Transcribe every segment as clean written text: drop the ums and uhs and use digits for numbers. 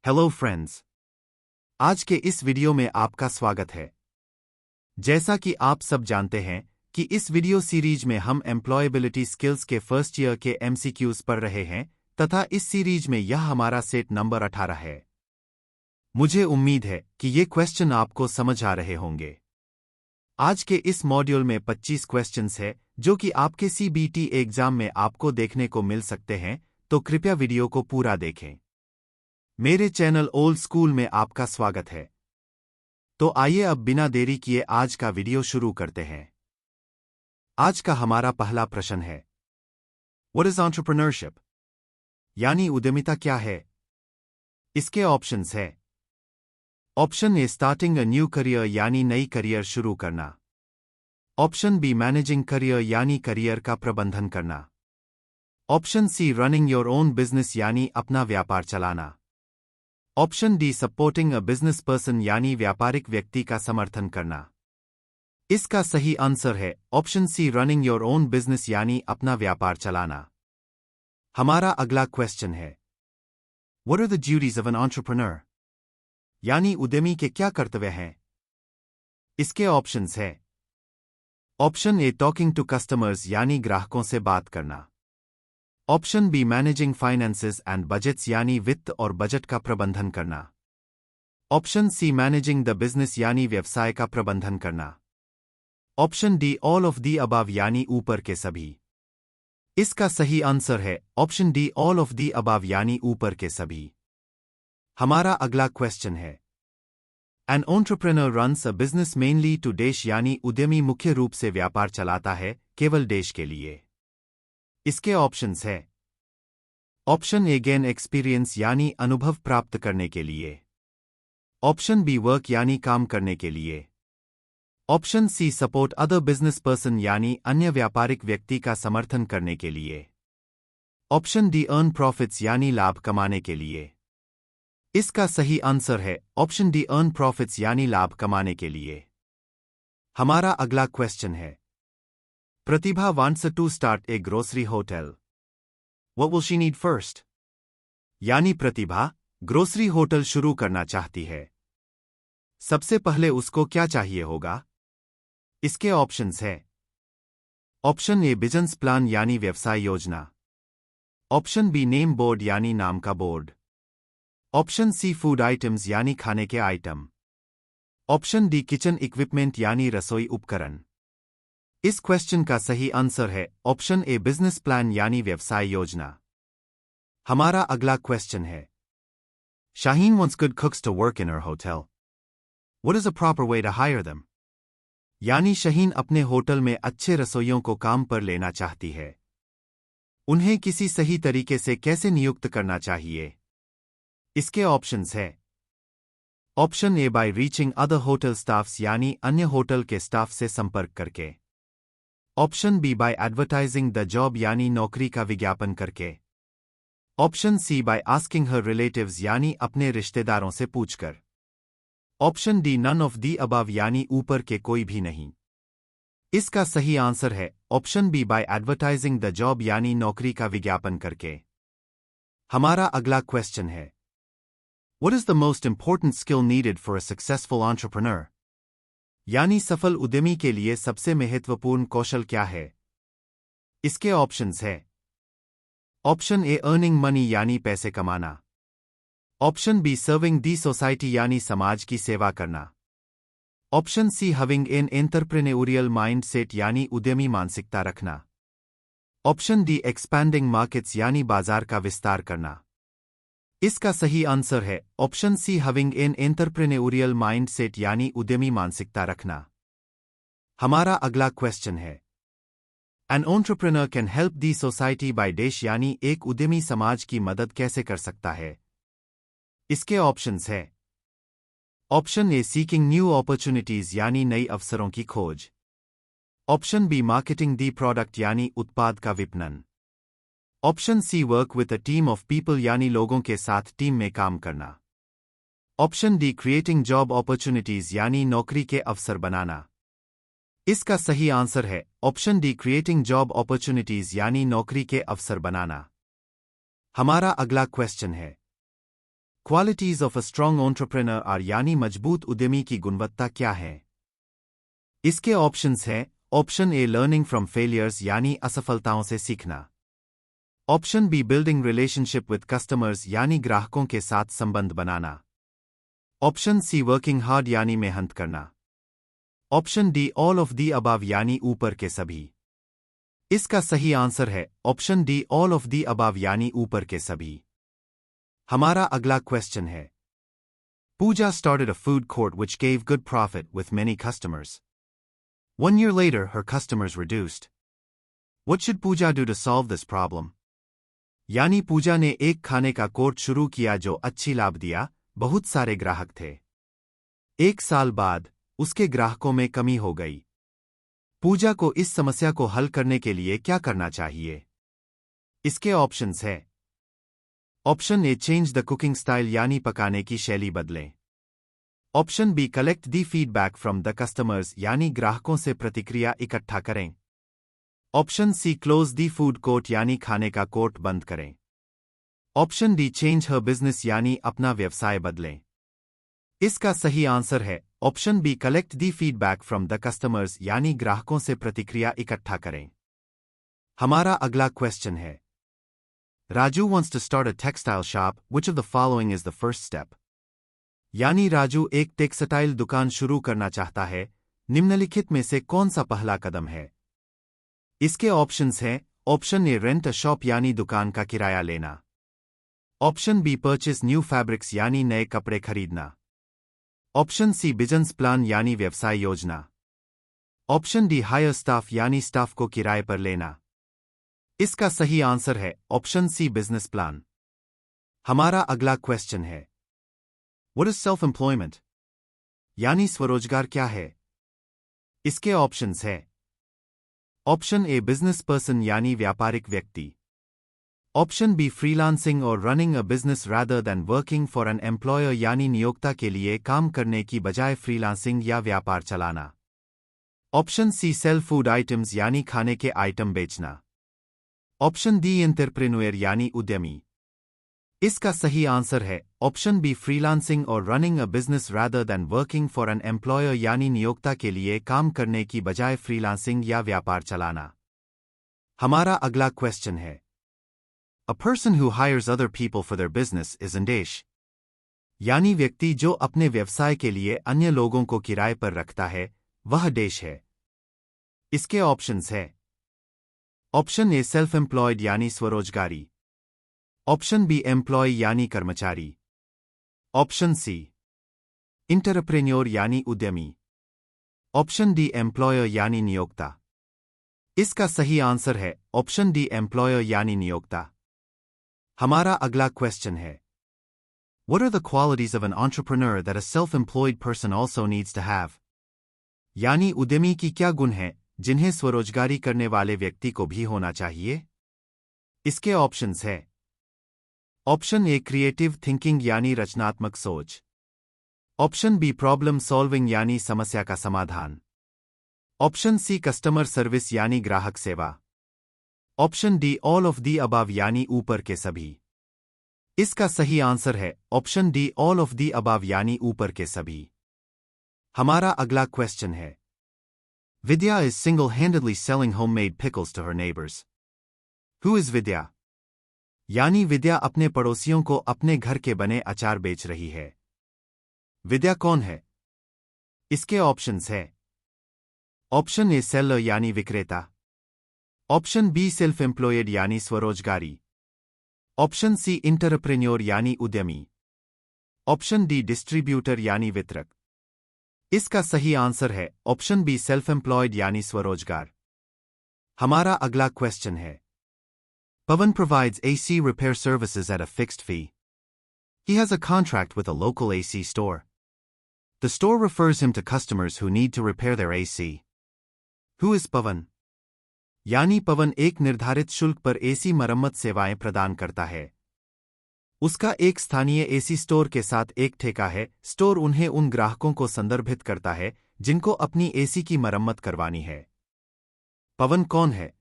Hello friends, आज के इस वीडियो में आपका स्वागत है। जैसा कि आप सब जानते हैं कि इस वीडियो सीरीज में हम एम्प्लॉयबिलिटी स्किल्स के फर्स्ट ईयर के एमसीक्यूज पढ़ रहे हैं तथा इस सीरीज में यह हमारा सेट नंबर 18 है। मुझे उम्मीद है कि ये क्वेश्चन आपको समझ आ रहे होंगे। आज के इस मॉड्यूल में 25 क्वेश्चंस है जो कि आपके सीबीटी एग्जाम में आपको देखने को मिल सकते हैं, तो कृपया वीडियो को पूरा देखें। मेरे चैनल ओल्ड स्कूल में आपका स्वागत है। तो आइए अब बिना देरी किए आज का वीडियो शुरू करते हैं। आज का हमारा पहला प्रश्न है, व्हाट इज एंटरप्रेन्योरशिप? यानी उद्यमिता क्या है? इसके ऑप्शंस है। Option A, starting a new career यानी नई करियर शुरू करना। ऑप्शन बी, मैनेजिंग करियर यानी करियर का प्रबंधन करना। Option C, running your own business यानी अपना व्यापार चलाना। Option D, supporting a business person यानी व्यापारिक व्यक्ति का समर्थन करना। इसका सही आंसर है option C, running your own business यानी अपना व्यापार चलाना। हमारा अगला क्वेश्चन है, what are the duties of an entrepreneur? यानी उद्यमी के क्या कर्तव्य हैं? इसके ऑप्शंस है। Option A, talking to customers यानी ग्राहकों से बात करना। Option B, managing finances and budgets यानी वित्त और बजट का प्रबंधन करना। Option C, managing the business यानी व्यवसाय का प्रबंधन करना। Option D, all of the above यानी ऊपर के सभी। इसका सही आंसर है option D, all of the above यानी ऊपर के सभी। हमारा अगला क्वेश्चन है, an entrepreneur runs a business mainly to dash यानी उद्यमी मुख्य रूप से व्यापार चलाता है केवल देश के लिए। इसके ऑप्शंस है। ऑप्शन ए, गेन एक्सपीरियंस यानी अनुभव प्राप्त करने के लिए। ऑप्शन बी, वर्क यानी काम करने के लिए। Option C, support other business person यानी अन्य व्यापारिक व्यक्ति का समर्थन करने के लिए। ऑप्शन डी, अर्न प्रॉफिट्स यानी लाभ कमाने के लिए। इसका सही आंसर है ऑप्शन डी, अर्न प्रॉफिट्स यानी लाभ कमाने के लिए। हमारा अगला क्वेश्चन है, प्रतिभा wants to start a grocery hotel. What will she need first? यानी प्रतिभा ग्रोसरी होटल शुरू करना चाहती है। सबसे पहले उसको क्या चाहिए होगा? इसके ऑप्शंस है। ऑप्शन ए, बिजनेस प्लान यानी व्यवसाय योजना। ऑप्शन बी, नेम बोर्ड यानी नाम का board. Option C, food items यानी खाने के item. Option D, kitchen equipment यानी रसोई उपकरण। इस क्वेश्चन का सही आंसर है ऑप्शन ए, बिजनेस प्लान यानी व्यवसाय योजना। हमारा अगला क्वेश्चन है, Shaheen wants good cooks to work in her hotel. What is a proper way to hire them? यानी शहीन अपने होटल में अच्छे रसोइयों को काम पर लेना चाहती है। उन्हें किसी सही तरीके से कैसे नियुक्त करना चाहिए? इसके ऑप्शंस है। Option A, by reaching other hotel staffs यानी अन्य होटल के स्टाफ से संपर्क करके। Option B, by advertising the job यानी नौकरी का विज्ञापन करके। Option C, by asking her relatives यानी अपने रिश्तेदारों से पूछकर। Option D, none of the above यानी ऊपर के कोई भी नहीं। इसका सही आंसर है option B, by advertising the job यानी नौकरी का विज्ञापन करके। हमारा अगला क्वेश्चन है, what is the most important skill needed for a successful entrepreneur? यानी सफल उद्यमी के लिए सबसे महत्वपूर्ण कौशल क्या है? इसके ऑप्शंस है। ऑप्शन ए, अर्निंग मनी यानी पैसे कमाना। Option B, serving the society यानी समाज की सेवा करना। Option C, having an entrepreneurial mindset यानी उद्यमी मानसिकता रखना। ऑप्शन डी, एक्सपैंडिंग मार्केट्स यानी बाजार का विस्तार करना। इसका सही आंसर है option C, having an entrepreneurial mindset यानी उद्यमी मानसिकता रखना। हमारा अगला क्वेश्चन है, an entrepreneur can help the society by dash यानी एक उद्यमी समाज की मदद कैसे कर सकता है? इसके ऑप्शंस है। Option A, seeking new opportunities यानी नई अवसरों की खोज। Option B, marketing the product यानी उत्पाद का विपणन। Option C, work with a team of people यानी लोगों के साथ टीम में काम करना। Option D, creating job opportunities यानी नौकरी के अवसर बनाना। इसका सही आंसर है option D, creating job opportunities यानी नौकरी के अवसर बनाना। हमारा अगला क्वेश्चन है, qualities of a strong entrepreneur are यानी मजबूत उद्यमी की गुणवत्ता क्या है? इसके ऑप्शंस हैं। Option A learning from failures यानी असफलताओं से सीखना। Option B building relationship with customers यानी ग्राहकों के साथ संबंध बनाना। ऑप्शन सी वर्किंग हार्ड यानी मेहनत करना। Option D all of the above यानी ऊपर के सभी। इसका सही आंसर है option D all of the above यानी ऊपर के सभी। हमारा अगला क्वेश्चन है। Pooja started a food court which gave good profit with many customers. 1 year later, her customers reduced. What should Pooja do to solve this problem? यानी पूजा ने एक खाने का कोर्ट शुरू किया जो अच्छी लाभ दिया, बहुत सारे ग्राहक थे। 1 साल बाद उसके ग्राहकों में कमी हो गई। पूजा को इस समस्या को हल करने के लिए क्या करना चाहिए? इसके ऑप्शंस हैं। Option A change the cooking style यानी पकाने की शैली बदलें। Option B collect the feedback from the customers यानी ग्राहकों से प्रतिक्रिया इकट्ठा करें। Option C close the food court यानी खाने का कोर्ट बंद करें। Option D change her business यानी अपना व्यवसाय बदलें। इसका सही आंसर है option B collect the feedback from the customers यानी ग्राहकों से प्रतिक्रिया इकट्ठा करें। हमारा अगला क्वेश्चन है। Raju wants to start a textile shop. Which of the following is the first step? यानी राजू एक टेक्सटाइल दुकान शुरू करना चाहता है, निम्नलिखित में से कौन सा पहला कदम है? इसके ऑप्शंस हैं। Option A rent a shop यानी दुकान का किराया लेना। Option B purchase new fabrics यानी नए कपड़े खरीदना। ऑप्शन सी बिजनेस प्लान यानी व्यवसाय योजना। ऑप्शन डी हायर स्टाफ यानी स्टाफ को किराए पर लेना। इसका सही आंसर है ऑप्शन सी बिजनेस प्लान। हमारा अगला क्वेश्चन है। What is self employment? यानी स्वरोजगार क्या है? इसके ऑप्शंस है। ऑप्शन ए बिजनेस पर्सन यानी व्यापारिक व्यक्ति। ऑप्शन बी फ्रीलांसिंग और running a business rather than working for an employer यानी नियोक्ता के लिए काम करने की बजाय फ्रीलांसिंग या व्यापार चलाना। Option C sell food items यानी खाने के आइटम बेचना। ऑप्शन डी एंटरप्रेन्योर यानी उद्यमी। इसका सही आंसर है ऑप्शन बी फ्रीलांसिंग और running a business rather than working for an employer यानी नियोक्ता के लिए काम करने की बजाय फ्रीलांसिंग या व्यापार चलाना। हमारा अगला क्वेश्चन है। A person who hires other people for their business is an dash. यानी व्यक्ति जो अपने व्यवसाय के लिए अन्य लोगों को किराए पर रखता है, वह देश है। इसके ऑप्शंस है। ऑप्शन ए सेल्फ एम्प्लॉयड यानी स्वरोजगारी। ऑप्शन बी एम्प्लॉय यानी कर्मचारी। ऑप्शन सी एंटरप्रेन्योर यानी उद्यमी। ऑप्शन डी एम्प्लॉयर यानी नियोक्ता। इसका सही आंसर है ऑप्शन डी एम्प्लॉयर यानी नियोक्ता। हमारा अगला क्वेश्चन है। What are the qualities of an entrepreneur that a self-employed person also needs to have? यानी उद्यमी की क्या गुण हैं जिन्हें स्वरोजगारी करने वाले व्यक्ति को भी होना चाहिए? इसके ऑप्शंस है। ऑप्शन ए क्रिएटिव थिंकिंग यानी रचनात्मक सोच। ऑप्शन बी प्रॉब्लम सॉल्विंग यानी समस्या का समाधान। ऑप्शन सी कस्टमर सर्विस यानी ग्राहक सेवा। Option D all of the above यानी ऊपर के सभी। इसका सही आंसर है option D all of the above यानी ऊपर के सभी। हमारा अगला क्वेश्चन है। Vidya is single-handedly selling homemade pickles to her neighbors. Who is Vidya? यानी विद्या अपने पड़ोसियों को अपने घर के बने अचार बेच रही है। विद्या कौन है? इसके ऑप्शंस है। ऑप्शन ए सेलर यानी विक्रेता। ऑप्शन बी सेल्फ एम्प्लॉयड यानी स्वरोजगारी। ऑप्शन सी एंटरप्रेन्योर यानी उद्यमी। ऑप्शन डी डिस्ट्रीब्यूटर यानी वितरक। इसका सही आंसर है ऑप्शन बी सेल्फ एम्प्लॉयड यानी स्वरोजगार। हमारा अगला क्वेश्चन है। Pavan provides AC repair services at a fixed fee. He has a contract with a local AC store. The store refers him to customers who need to repair their AC. Who is Pavan? यानी पवन एक निर्धारित शुल्क पर AC मरम्मत सेवाएं प्रदान करता है। उसका एक स्थानीय एसी स्टोर के साथ एक ठेका है। स्टोर उन्हें उन ग्राहकों को संदर्भित करता है जिनको अपनी एसी की मरम्मत करवानी है। पवन कौन है?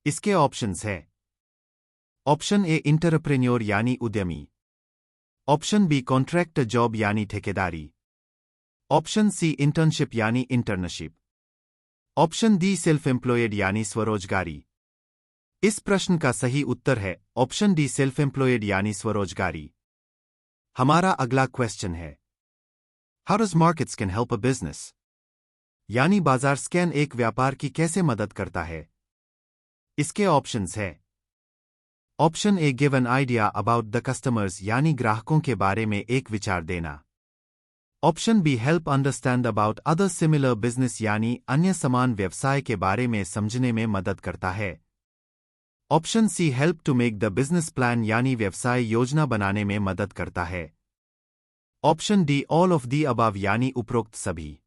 इसके ऑप्शंस है। ऑप्शन ए एंटरप्रेन्योर यानी उद्यमी। ऑप्शन बी कॉन्ट्रैक्ट जॉब यानी ठेकेदारी। ऑप्शन सी इंटर्नशिप यानी internship. Option D self employed यानी स्वरोजगारी। इस प्रश्न का सही उत्तर है ऑप्शन डी सेल्फ एम्प्लॉयड यानी स्वरोजगारी। हमारा अगला क्वेश्चन है, how does markets can help a business? यानी बाजार स्कैन एक व्यापार की कैसे मदद करता है? इसके ऑप्शंस है। Option A give an idea about the customers यानी ग्राहकों के बारे में एक विचार देना। Option B help understand about other similar business यानी अन्य समान व्यवसाय के बारे में समझने में मदद करता है। Option C help to make the business plan यानी व्यवसाय योजना बनाने में मदद करता है। Option D all of the above यानी उपरोक्त सभी।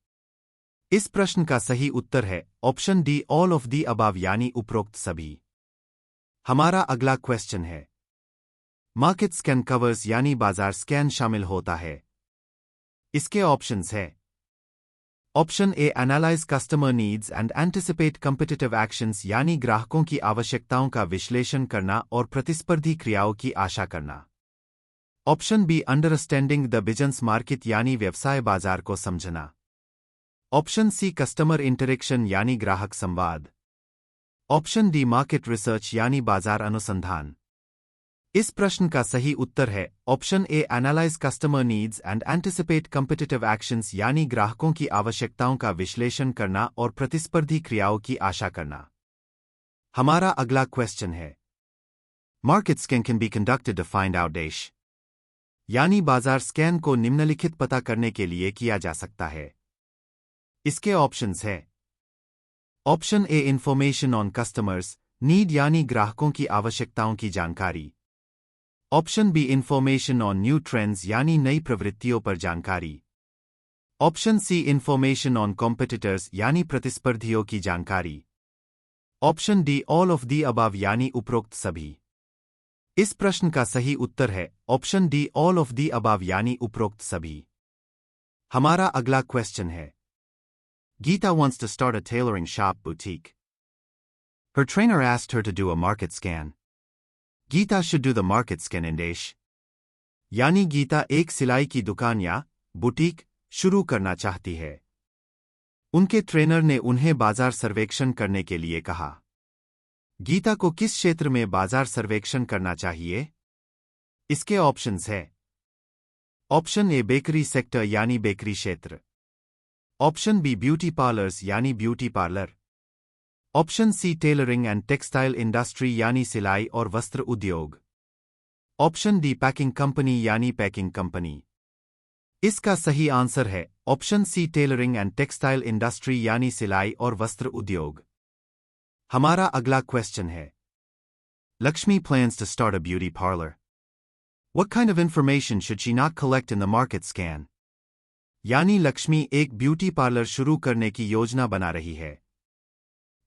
इस प्रश्न का सही उत्तर है option D all of the above यानी उपरोक्त सभी। हमारा अगला क्वेश्चन है, मार्केट स्कैन कवर्स यानी बाजार स्कैन शामिल होता है। इसके ऑप्शंस है। Option A analyse customer needs and anticipate competitive actions यानी ग्राहकों की आवश्यकताओं का विश्लेषण करना और प्रतिस्पर्धी क्रियाओं की आशा करना। Option be understanding the business market यानी व्यवसाय बाजार को समझना। ऑप्शन सी कस्टमर इंटरेक्शन यानी ग्राहक संवाद। ऑप्शन डी मार्केट रिसर्च यानी बाजार अनुसंधान। इस प्रश्न का सही उत्तर है option A analyse customer needs and anticipate competitive actions यानी ग्राहकों की आवश्यकताओं का विश्लेषण करना और प्रतिस्पर्धी क्रियाओं की आशा करना। हमारा अगला क्वेश्चन है, market scan can be conducted to find out dash यानी बाजार स्कैन को निम्नलिखित पता करने के लिए किया जा सकता है। इसके ऑप्शंस है। Option A information on customers need यानी ग्राहकों की आवश्यकताओं की जानकारी। Option B information on new trends यानी नई प्रवृत्तियों पर जानकारी। Option C information on competitors यानी प्रतिस्पर्धियों की जानकारी। Option D all of the above यानी उपरोक्त सभी। इस प्रश्न का सही उत्तर है option D all of the above यानी उपरोक्त सभी। हमारा अगला क्वेश्चन है, Geeta wants to start a tailoring shop boutique. Her trainer asked her to do a market scan. Geeta should do the market scan in Dash. यानी गीता एक सिलाई की दुकान या बुटीक शुरू करना चाहती है। उनके ट्रेनर ने उन्हें बाजार सर्वेक्षण करने के लिए कहा। गीता को किस क्षेत्र में बाजार सर्वेक्षण करना चाहिए? इसके ऑप्शंस है। ऑप्शन ए बेकरी सेक्टर यानी बेकरी क्षेत्र। ऑप्शन बी ब्यूटी पार्लर्स यानी beauty parlour. Option C tailoring and textile industry यानी सिलाई और वस्त्र उद्योग। ऑप्शन डी पैकिंग कंपनी यानी पैकिंग कंपनी। इसका सही आंसर है option C tailoring and textile industry यानी सिलाई और वस्त्र उद्योग। हमारा अगला क्वेश्चन है, Lakshmi plans to start a beauty parlor. What kind of information should she not collect in the market scan? यानी लक्ष्मी एक ब्यूटी पार्लर शुरू करने की योजना बना रही है।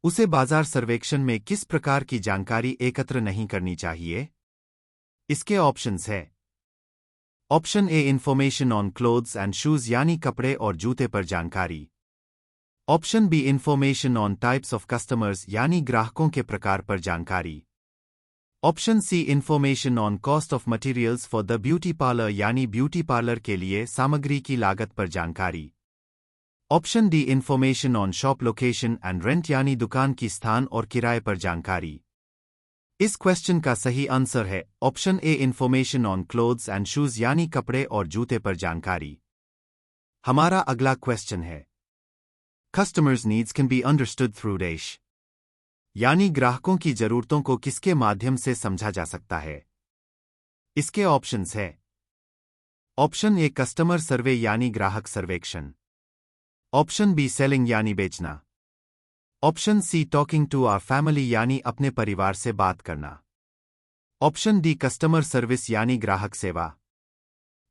उसे बाजार सर्वेक्षण में किस प्रकार की जानकारी एकत्र नहीं करनी चाहिए? इसके ऑप्शंस है। Option A information on clothes and shoes यानी कपड़े और जूते पर जानकारी। Option B information on types of customers यानी ग्राहकों के प्रकार पर जानकारी। Option C information on cost of materials for the beauty parlour यानी ब्यूटी पार्लर के लिए सामग्री की लागत पर जानकारी। Option D information on shop location and rent यानी दुकान की स्थान और किराए पर जानकारी। इस क्वेश्चन का सही आंसर है option A information on clothes and shoes यानी कपड़े और जूते पर जानकारी। हमारा अगला क्वेश्चन है, customers needs can be understood through dash यानी ग्राहकों की जरूरतों को किसके माध्यम से समझा जा सकता है? इसके ऑप्शंस है। ऑप्शन ए कस्टमर सर्वे यानी ग्राहक सर्वेक्षण। ऑप्शन बी सेलिंग यानी बेचना। Option C talking to our family यानी अपने परिवार से बात करना। ऑप्शन डी कस्टमर सर्विस यानी ग्राहक सेवा।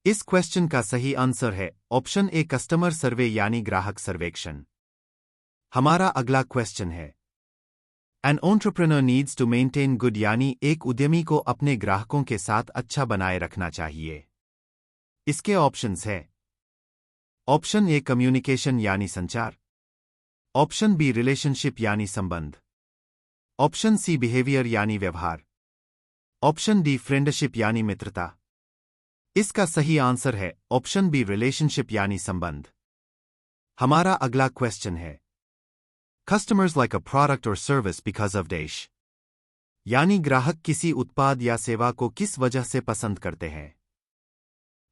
इस क्वेश्चन का सही आंसर है ऑप्शन ए कस्टमर सर्वे यानी ग्राहक सर्वेक्षण। हमारा अगला क्वेश्चन है, an entrepreneur needs to maintain good यानी एक उद्यमी को अपने ग्राहकों के साथ अच्छा बनाए रखना चाहिए। इसके ऑप्शंस है। ऑप्शन ए कम्युनिकेशन यानी संचार। ऑप्शन बी रिलेशनशिप यानी संबंध। ऑप्शन सी बिहेवियर यानी व्यवहार। ऑप्शन डी फ्रेंडशिप यानी मित्रता। इसका सही आंसर है ऑप्शन बी रिलेशनशिप यानी संबंध। हमारा अगला क्वेश्चन है कस्टमर्स लाइक अ प्रोडक्ट और सर्विस बिकॉज ऑफ डैश, यानी ग्राहक किसी उत्पाद या सेवा को किस वजह से पसंद करते हैं।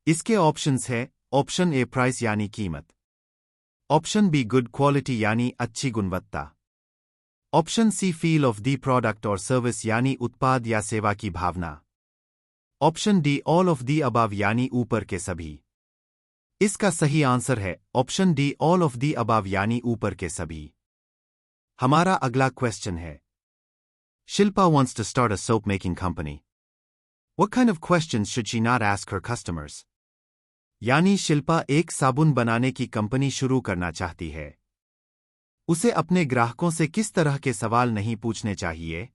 इसके ऑप्शंस है ऑप्शन ए प्राइस यानी कीमत, ऑप्शन बी गुड क्वालिटी यानी अच्छी गुणवत्ता, option C feel of the product और सर्विस यानी उत्पाद या सेवा की भावना, option D all of the above यानी ऊपर के सभी। इसका सही आंसर है option D all of the above यानी ऊपर के सभी। हमारा अगला क्वेश्चन है Shilpa wants to start a soap making company. What kind of questions should she not ask her customers? यानी शिल्पा एक साबुन बनाने की कंपनी शुरू करना चाहती है। उसे अपने ग्राहकों से किस तरह के सवाल नहीं पूछने चाहिए।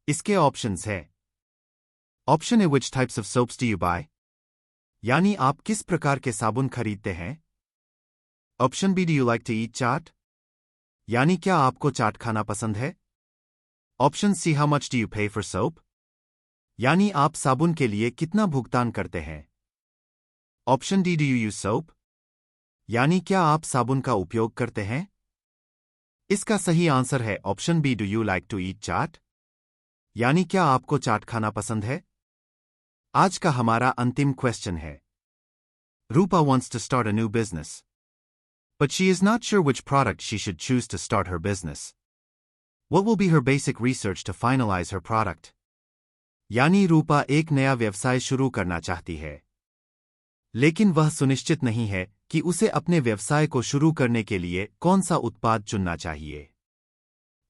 इसके ऑप्शंस है option A which types of soaps do you buy? यानी आप किस प्रकार के साबुन खरीदते हैं। Option B do you like to eat chaat, यानी क्या आपको चाट खाना पसंद है। Option C how much do you pay for soap? यानी आप साबुन के लिए कितना भुगतान करते हैं। Option D do you use soap? यानी क्या आप साबुन का उपयोग करते हैं। इसका सही आंसर है option B do you like to eat chaat, यानी क्या आपको चाट खाना पसंद है। आज का हमारा अंतिम क्वेश्चन है रूपा wants to start a new business, but she is not sure which product she should choose to start her business. What will be her basic research to finalize her product? यानी रूपा एक नया व्यवसाय शुरू करना चाहती है, लेकिन वह सुनिश्चित नहीं है कि उसे अपने व्यवसाय को शुरू करने के लिए कौन सा उत्पाद चुनना चाहिए।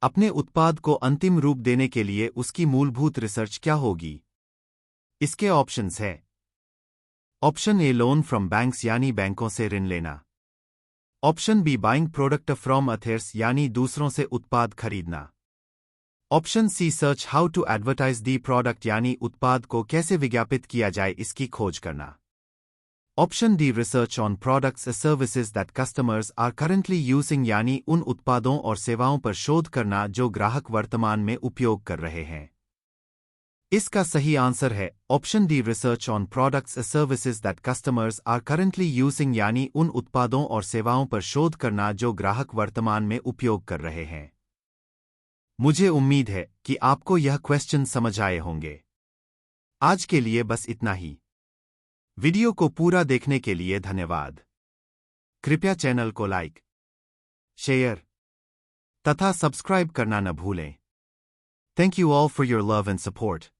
अपने उत्पाद को अंतिम रूप देने के लिए उसकी मूलभूत रिसर्च क्या होगी। इसके ऑप्शंस है option A loan from banks यानी बैंकों से ऋण लेना, option B buying product from others यानी दूसरों से उत्पाद खरीदना, option C search how to advertise the product यानी उत्पाद को कैसे विज्ञापित किया जाए इसकी खोज करना, option D research on products and services that customers are currently using यानी उन उत्पादों और सेवाओं पर शोध करना जो ग्राहक वर्तमान में उपयोग कर रहे हैं। इसका सही आंसर है option D research on products and services that customers are currently using यानी उन उत्पादों और सेवाओं पर शोध करना जो ग्राहक वर्तमान में उपयोग कर रहे हैं। मुझे उम्मीद है कि आपको यह क्वेश्चन समझ आए होंगे। आज के लिए बस इतना ही। वीडियो को पूरा देखने के लिए धन्यवाद। कृपया चैनल को लाइक, शेयर तथा सब्सक्राइब करना न भूलें। Thank you all for your love and support.